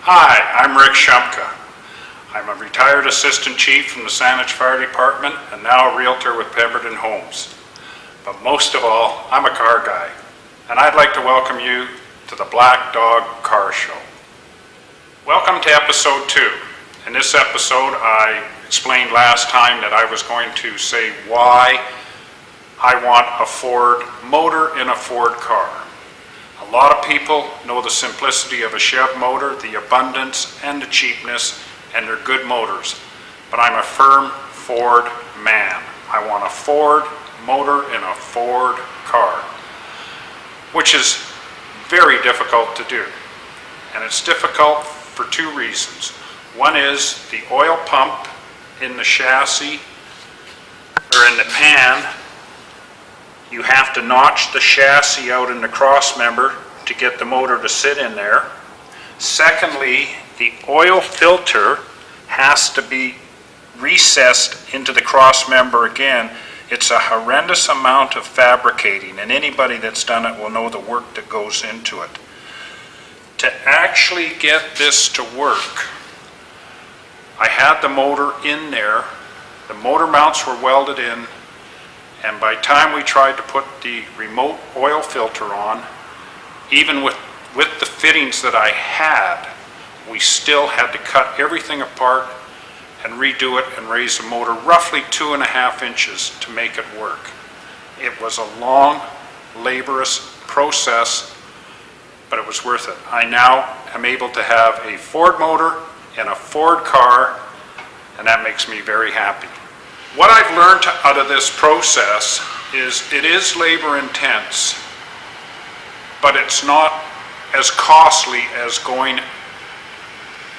Hi, I'm Rick Shumka. I'm a retired assistant chief from the Saanich Fire Department and now a realtor with Pemberton Homes. But most of all, I'm a car guy, and I'd like to welcome you to the Black Dog Car Show. Welcome to episode 2. In this episode, I explained last time that I was going to say why I want a Ford motor in a Ford car. A lot of people know the simplicity of a Chev motor, the abundance and the cheapness, and they're good motors. But I'm a firm Ford man. I want a Ford motor in a Ford car, which is very difficult to do. And it's difficult for 2 reasons. One is the oil pump in the chassis, or in the pan. You have to notch the chassis out in the cross member to get the motor to sit in there. Secondly, the oil filter has to be recessed into the cross member again. It's a horrendous amount of fabricating, and anybody that's done it will know the work that goes into it. To actually get this to work, I had the motor in there, the motor mounts were welded in, and by the time we tried to put the remote oil filter on, even with the fittings that I had, we still had to cut everything apart and redo it and raise the motor roughly 2.5 inches to make it work. It was a long, laborious process, but it was worth it. I now am able to have a Ford motor in a Ford car, and that makes me very happy. What I've learned out of this process is it is labor intense, but it's not as costly as going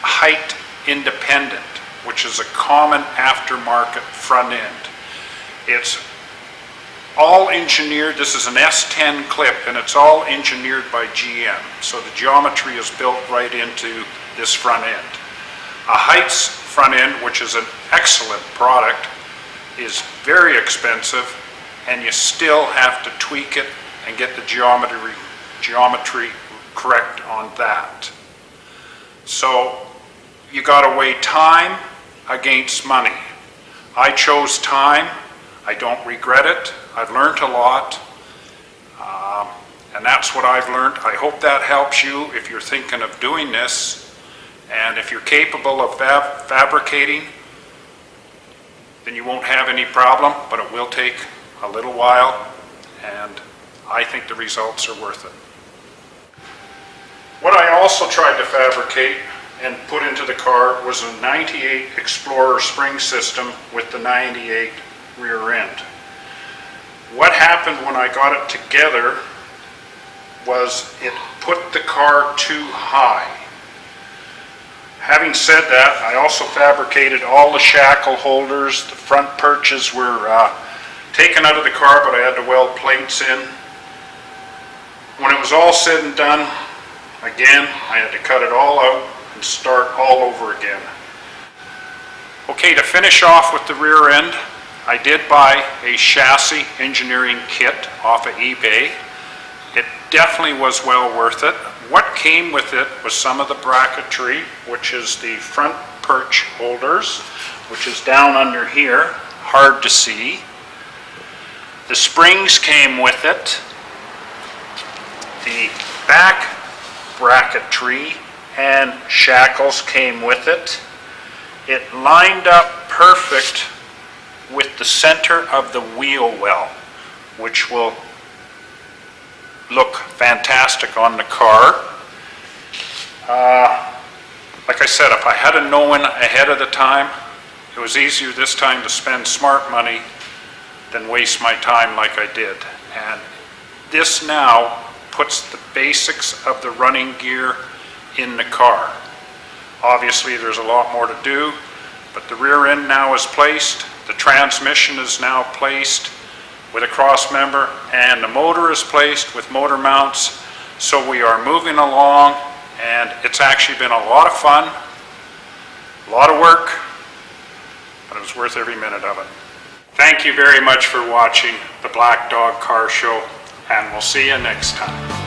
height independent, which is a common aftermarket front end. It's all engineered. This is an S10 clip, and it's all engineered by GM. So the geometry is built right into this front end. A Heights front end, which is an excellent product, is very expensive, and you still have to tweak it and get the geometry correct on that. So you got to weigh time against money. I chose time. I don't regret it. I've learned a lot, and that's what I've learned. I hope that helps you if you're thinking of doing this, and if you're capable of fabricating, then you won't have any problem, but it will take a little while, and I think the results are worth it. What I also tried to fabricate and put into the car was a 98 Explorer spring system with the 98 rear end. What happened when I got it together was it put the car too high. Having said that, I also fabricated all the shackle holders. The front perches were taken out of the car, but I had to weld plates in. When it was all said and done, again, I had to cut it all out and start all over again. Okay, to finish off with the rear end, I did buy a chassis engineering kit off of eBay. It definitely was well worth it. What came with it was some of the bracketry, which is the front perch holders, which is down under here, hard to see. The springs came with it. The back bracketry and shackles came with it. It lined up perfect with the center of the wheel well, which will look fantastic on the car. Like I said, if I had known ahead of the time, it was easier this time to spend smart money than waste my time like I did. And this now puts the basics of the running gear in the car. Obviously there's a lot more to do, but the rear end now is placed, the transmission is now placed with a cross member, and the motor is placed with motor mounts. So we are moving along, and it's actually been a lot of fun, a lot of work, but it was worth every minute of it. Thank you very much for watching the Black Dog Car Show, and we'll see you next time.